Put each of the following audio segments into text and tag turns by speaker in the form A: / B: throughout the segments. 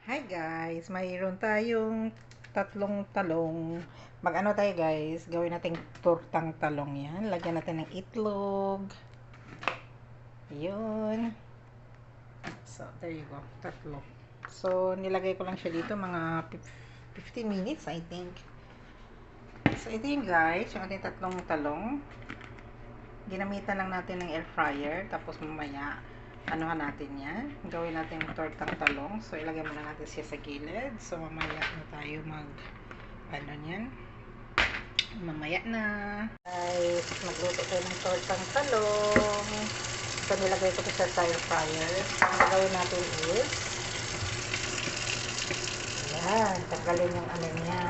A: Hi guys, mayroon tayong tatlong talong. Mag-ano tayo guys, gawin nating tortang talong yan. Lagyan natin ng itlog. Yun. So, there you go. Tatlo. So, nilagay ko lang siya dito mga 15 minutes I think. So, ito yung guys, yung ating tatlong talong. Ginamitan lang natin ng air fryer. Tapos mamaya, anuhan natin yan. Gawin natin yung tortang talong. So, ilagay muna natin siya sa gilid. So, mamaya na tayo ano niyan. Mamaya na. Guys, magluto tayo ng tortang talong. So, nilagay ko ito sa air fryer. So, ang gagawin natin is, yan, tanggalin yung ano niya.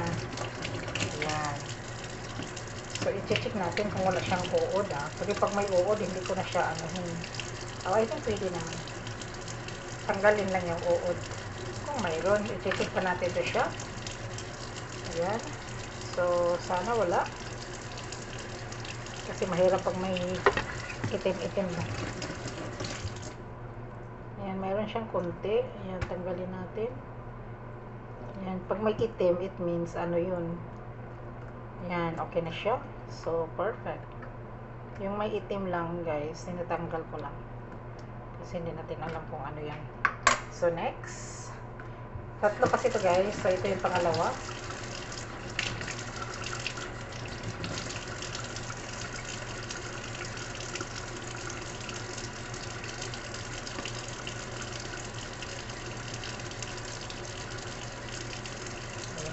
A: Yan. So, i-check natin kung wala siyang uod Kasi pag may uod, hindi ko na siya anuhin. I think pwede naman. Tanggalin lang yung uod. Kung mayroon, i-check pa natin ito siya. Ayan. So, sana wala. Kasi mahirap pag may itim-itim na. Ayan, mayroon siyang konti. Ayan, tanggalin natin. Ayan, pag may itim, it means ano yun. Ayan, okay na siya. So, perfect. Yung may itim lang, guys, tinatanggal ko lang. Kasi hindi natin alam kung ano yan. So, next. Tatlo kasi ito, guys. So, ito yung pangalawa.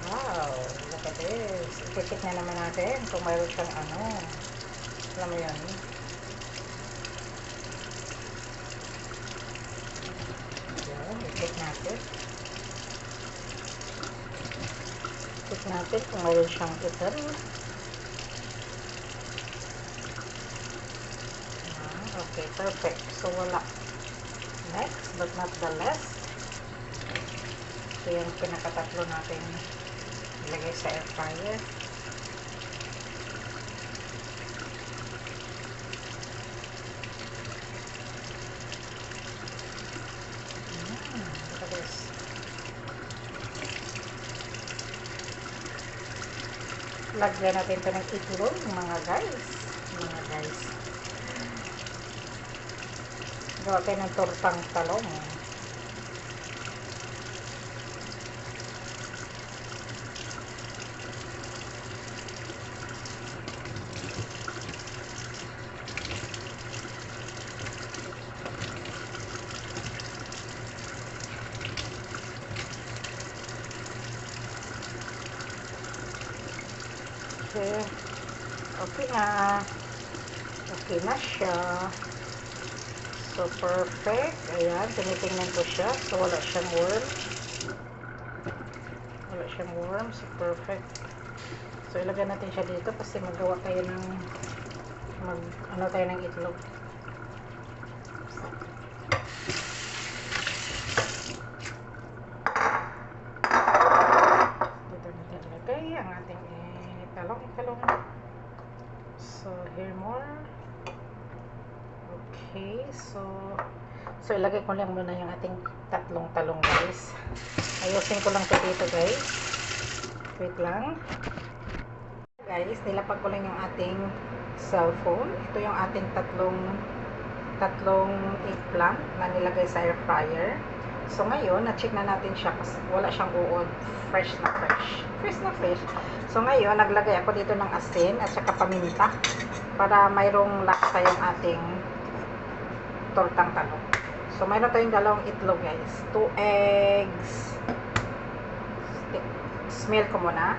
A: Wow, look at this. I-check na naman natin kung mayroon siyang ano. Alam mo yan. Yan, i-check natin. Check natin kung mayroon siyang itim. Okay, perfect. So, wala. Next, but not the last. So, yung pinakatatlo natin ilagay sa air fryer. Look at this. Lagyan natin ito ng itlog, mga guys. Gawa tayo ng tortang talong. Okay. Okay na. Okay na siya. So, perfect. Ayan, tinitingnan ko siya. So, wala siyang worms. Wala siyang worms. So, perfect. So, ilagay natin siya dito kasi magawa tayo ng ano tayo ng itlog. Dito natin ilagay ang ating talong. So, here more. Okay, so ilagay ko lang muna yung ating tatlong talong, guys. Ayusin ko lang ito dito, guys. Wait lang. Guys, nilapag ko lang yung ating cellphone. Ito yung ating tatlong eggplant na nilagay sa air fryer. So, ngayon, na-check na natin siya kasi wala siyang uod. Fresh na fresh. So, ngayon, naglagay ako dito ng asin at saka paminta para mayroong lasa yung ating tortang talong. So, mayroon tayong dalawang itlog, guys. 2 eggs. Smell ko muna.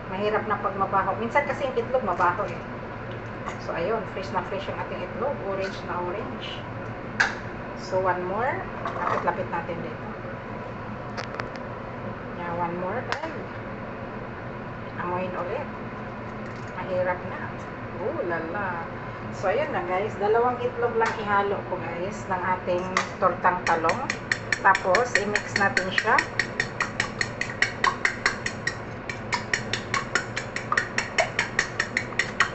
A: Mahirap na pag mabaho. Minsan kasi yung itlog mabaho eh. So, ayun. Fresh na fresh yung ating itlog. Orange na orange. So, one more. Lapit-lapit natin dito. Yeah, one more egg. Amoyin ulit. Mahirap na. Oh, lala. So, ayun na guys. Dalawang itlog lang ihalo ko guys ng ating tortang talong. Tapos, i-mix natin siya.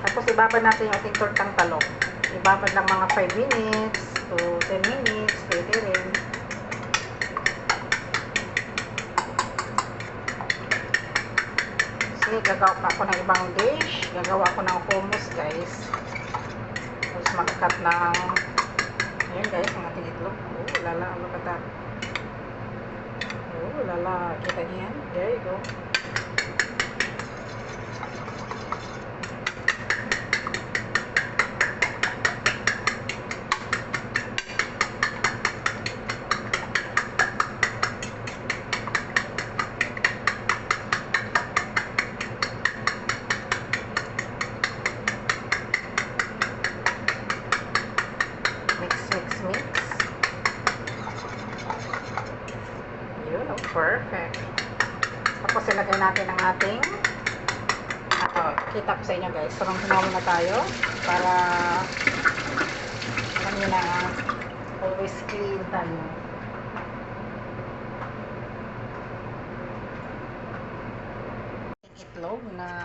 A: Tapos, ibabad natin yung ating tortang talong. Ibabad lang mga 5 minutes to 10 minutes. Pwede rin. kasi gagawa pa ako ng ibang dish. Gagawa ako ng hummus, guys. Tapos mag-cut ng ayan, guys, ang ating itlog. Oh, lala, look at that. Oh, lala, kita niyo yan? There you go. Mix. Yun, oh, perfect. Tapos ilagay natin ang ating kita ko sa inyo, guys. So, hinawa na tayo para kanina always clean tayo. Itlog na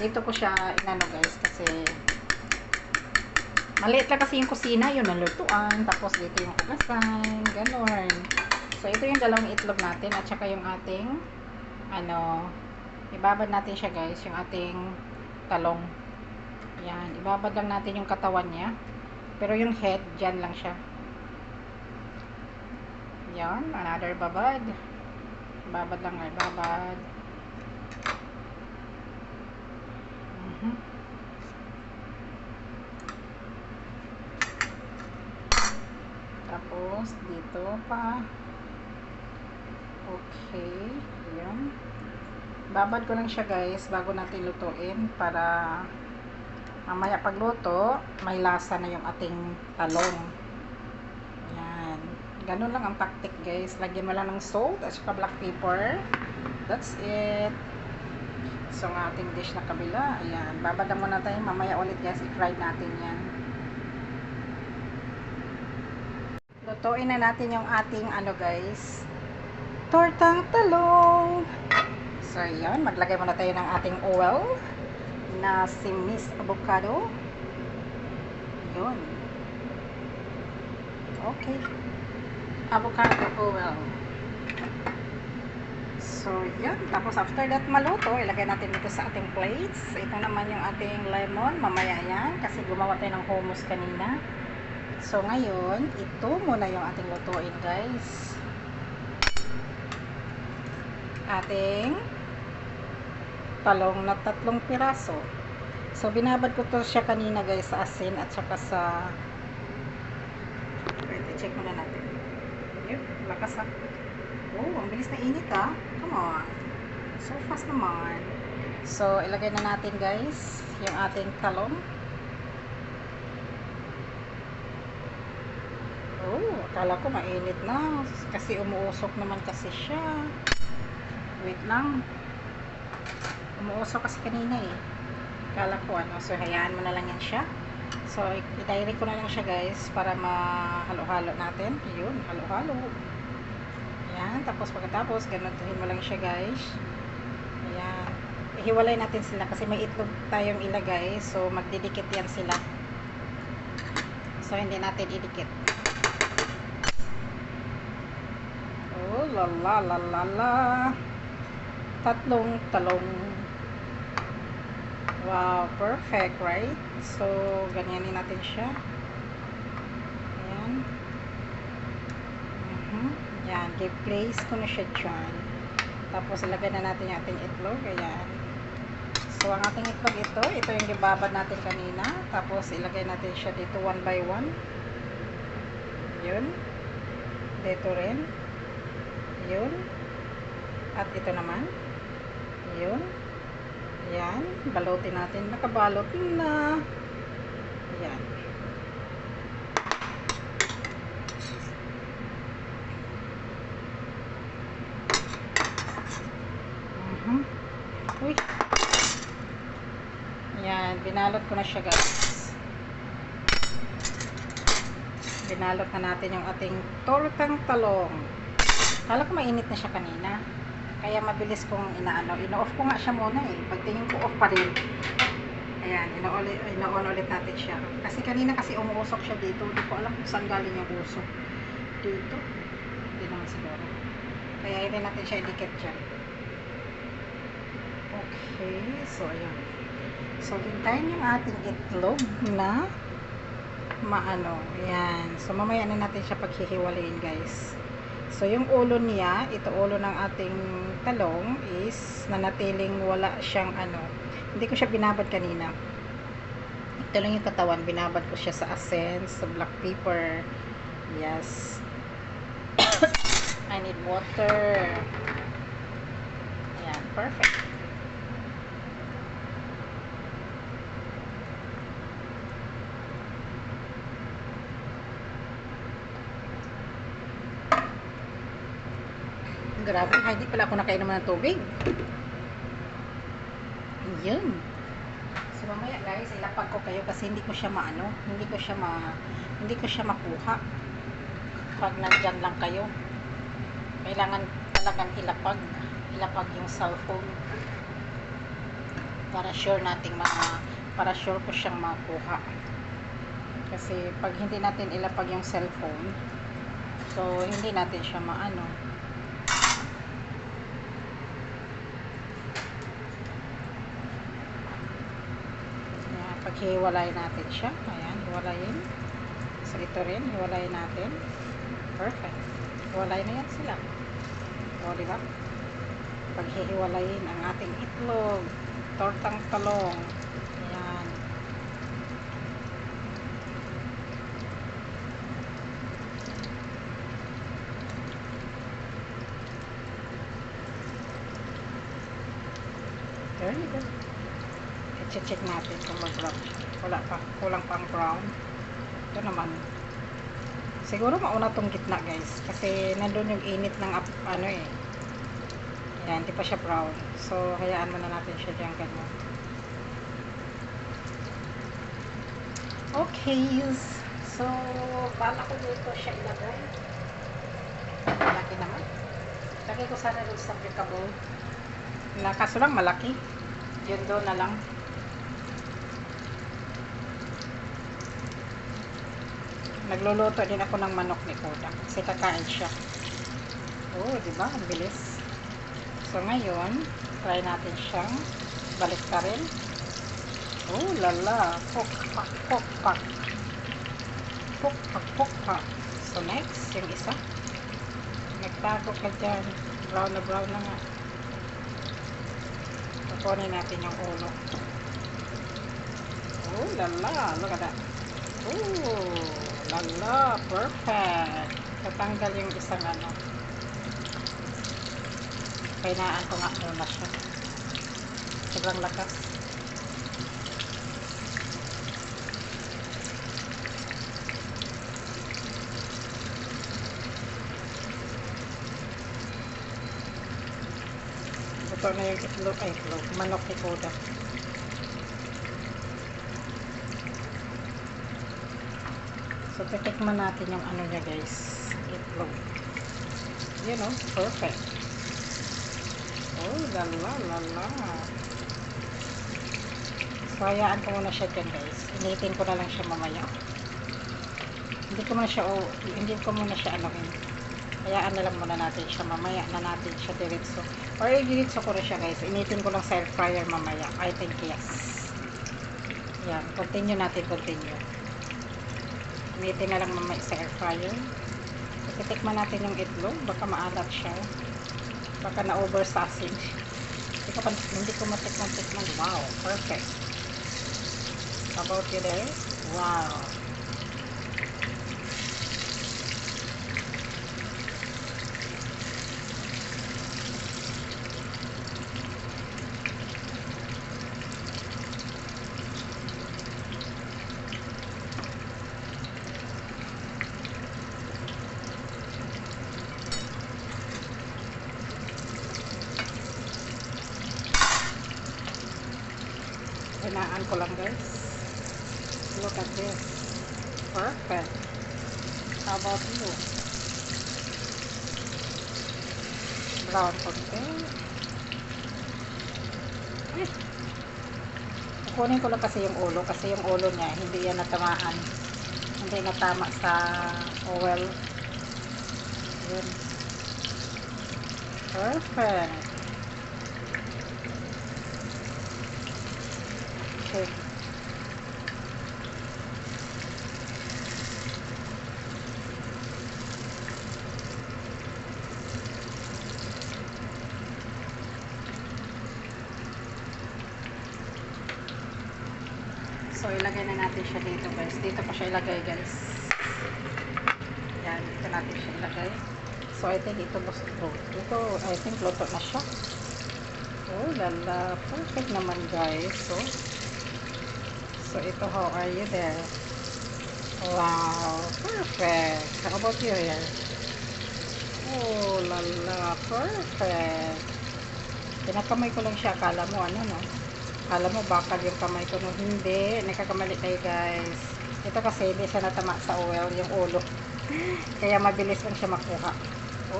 A: dito ko siya inano, guys, kasi maliit lang kasi yung kusina, yun ang lutuan, tapos dito yung kukasan, gano'n. So, ito yung dalawang itlog natin, at saka yung ating, ibabad natin siya, guys, yung ating talong. Yan, ibabad lang natin yung katawan niya, pero yung head, dyan lang siya. Yan, another babad. Babad lang, babad. Tapos, dito pa. Okay. Ayan. Babad ko lang siya, guys, bago natin lutuin para mamaya pagluto, may lasa na yung ating talong. Ayan. Ganun lang ang tactic, guys. Lagyan mo lang ng salt at saka black pepper. That's it. So, ang ating dish na kabila. Ayan. Babad na muna tayo. Mamaya ulit, guys, i-fry natin yan. Lutuin na natin yung ating guys, tortang talong. So, yan. Maglagay muna tayo ng ating oil na si Miss Avocado. Yun. Okay. Avocado oil. So, yan. Tapos, after that maluto, ilagay natin dito sa ating plates. Ito naman yung ating lemon. Mamaya yan. Kasi gumawa tayo ng hummus kanina. So, ngayon, ito muna yung ating lutuin, guys. Ating talong na 3 piraso. So, binabad ko to siya kanina, guys, sa asin at saka sa check muna natin. Yun, lakas ha. Oh, ang bilis na init ha. Come on. So fast naman. So, ilagay na natin, guys, yung ating talong. Oh, akala ko mainit na. Kasi umuusok naman kasi siya. Wait lang. Umuusok kasi kanina eh. Akala ko So, hayaan mo na lang yan siya. So, i-direct ko na lang siya, guys, para mahalo-halo natin. Yun, halo-halo. Ayan. Tapos, pagkatapos, ganutuhin mo lang siya, guys. Ayan. Ihiwalay natin sila kasi may itlog tayong ilagay. So, magdidikit yan sila. So, hindi natin idikit. Oh, la. 3 talong. Wow, perfect, right? So, ganyanin natin siya. Ayan. Ayan, give place ko na siya dyan. Tapos, ilagay na natin yung ating itlog. Ayan. So, ang ating itlog ito yung gibabad natin kanina. Tapos, ilagay natin siya dito 1 by 1. Yun. Dito rin. Yun. At ito naman. Yun. Ayan. Balutin natin. Nakabalot na. Ayan. Uy. Ayan. Binalot ko na siya, guys. Binalot na natin yung ating tortang talong. Kala ko mainit na siya kanina. Kaya mabilis kong ino-off ko nga siya muna eh. Pagtingin ko off pa rin. Ayan, ino-on ulit natin siya. Kasi kanina kasi umuusok siya dito. Hindi ko alam kung saan galing yung usok. Dito. Hindi naman siguro. Kaya hindi natin siya idikit dyan. Okay, so ayan. So, hintayin yung ating itlog na maano. Ayan. So, mamaya na natin siya paghihiwalayin, guys. So, yung ulo niya, ito ulo ng ating talong is nanatiling wala siyang ano. Hindi ko siya binabad kanina. Ito lang yung katawan. Binabad ko siya sa essence, sa black pepper. Yes. I need water. Ayan. Perfect. Grabe, hindi pala ako nakainom ng tubig. Yun. So mamaya guys, ilapag ko kayo kasi hindi ko siya maano, hindi ko siya makuha. Pag nandiyan lang kayo, kailangan talagang ilapag yung cellphone para sure ko siyang makuha. Kasi pag hindi natin ilapag yung cellphone, so hindi natin siya maano. Paghiwalayin natin siya. Ayan, hiwalayin. So, ito rin, hiwalayin natin. Perfect. Hiwalay na yan sila. O, diba? Paghihiwalayin ang ating itlog. Tortang talong. Ayan. There you go. I-check natin kung mag-brown siya. Wala pa. Kulang pang brown. Ito naman. Siguro mauna tong gitna guys. Kasi nandun yung init ng ano eh. Yan. Hindi pa siya brown. So, hayaan muna natin siya dyan ganyan. Okay. So, bala ko dito siya ilagay. Malaki naman. Lagay ko sana doon sa applicable. Kaso lang malaki. Yun doon na lang. Nagluluto din ako ng manok ni Koda kasi kakain siya. Oh, di ba? Ang bilis. So ngayon, try natin siyang baliktarin. Oh, lala. Pokpak, pokpak. Pokpak, pokpak. So next, yung isa. Nagtago ka dyan. Brown na nga. Kukunin natin yung ulo. Oh, lala. Look at that. Oh, lala. Perfect. Tatanggal yung isang ano. Kainaan ko nga muna siya. Sobrang lakas. Ito na yung itlog. Ay, itlog. Manok ni Koda. So, titikman natin yung ano niya guys. Itlog. You know, perfect. Oh, lala. So, hayaan ko muna siya dyan guys. Initin ko na lang siya mamaya. Hindi ko muna siya anuhin. Hayaan na lang muna natin siya mamaya na natin siya diretso. Or diretso ko rin siya guys. Initin ko lang sa air fryer mamaya. I think yes. Yan, continue. Initin na lang mamaya sa air fryer. Titikman natin yung itlog. Baka maalat siya. Baka na-over sa asin. Hindi ko matikman. Wow, perfect. How about you there? Wow. Hinaan ko lang guys. Look at this. Perfect. How about you? Brown konti. Kukunin ko lang kasi yung ulo. Kasi yung ulo niya, hindi yan natamaan. Hindi natama sa oil. Yun. Perfect. Okay. So, ilagay na natin siya dito, guys. Dito pa siya ilagay, guys. Yan, dito natin siya ilagay. So, I think ito, ito, I think luto na siya. Oh, lala. Perfect naman, guys. So, ito, how are you there? Wow, perfect. How about you here? Oh, lala, perfect. Pinakamay ko lang siya. Akala mo, ano, no? Akala mo, bakal yung kamay ko. No, hindi. Nagkakamali tayo, guys. Ito kasi, hindi siya natama sa oil, yung ulo. Kaya mabilis lang siya makuha.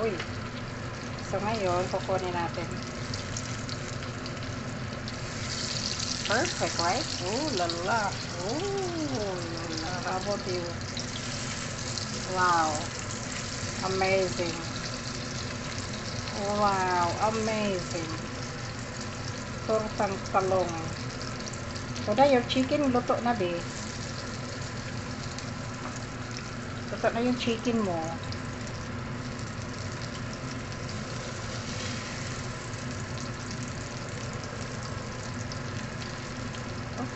A: Uy. So, ngayon, kukunin natin. Perfect, right? Oh, lala. Oh, lala. How about you? Wow. Amazing. Wow, amazing. Tortang talong. So, na your chicken, luto na, be. Luto na yung chicken mo.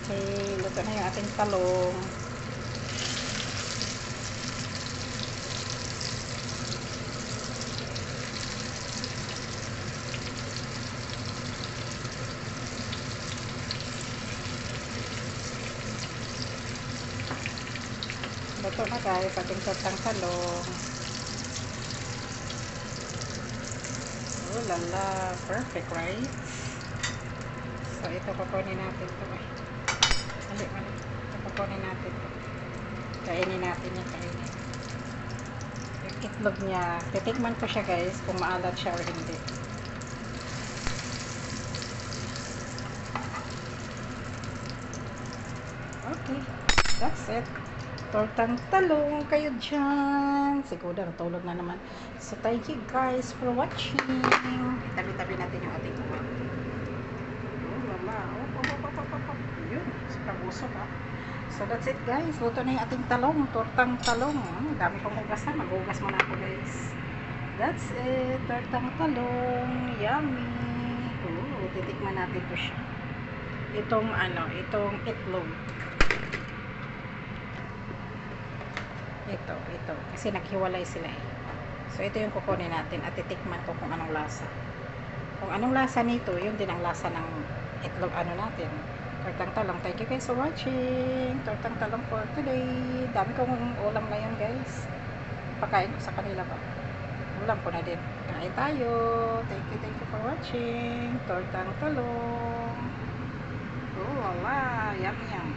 A: Okay, luto na yung ating talong. Luto na, guys, ating tortang talong. Oh, lala. Perfect, right? So, ito kukunin natin ito. Mali. Ito kukunin natin ito. Kainin natin yung kainin. Yung itlog niya. Titikman ko siya, guys, kung maalat siya or hindi. Okay. That's it. Tortang talong kayo dyan. Siguro natulog na naman. So, thank you guys for watching. Tabi-tabi natin yung ating uwan. Oh, mama. Oh. Yun. Sobrang usok, ah. So, that's it, guys. Luto na yung ating talong. Tortang talong. Dami kong hugasan. Mag-hugas muna ako, guys. That's it. Tortang talong. Yummy. Oh, titikman natin to siya. Itong itlog. Ito. Kasi naghiwalay sila eh. So, ito yung kukunin natin at titikman ko kung anong lasa. Kung anong lasa nito, yun din ang lasa ng itlog natin. Tortang talong. Thank you guys for watching. Tortang talong for today. Dami kong ulam ngayon, guys. Pakain ko sa kanila ba? Ulam ko na din. Kain tayo. Thank you for watching. Tortang talong. Oh, wala. Yum.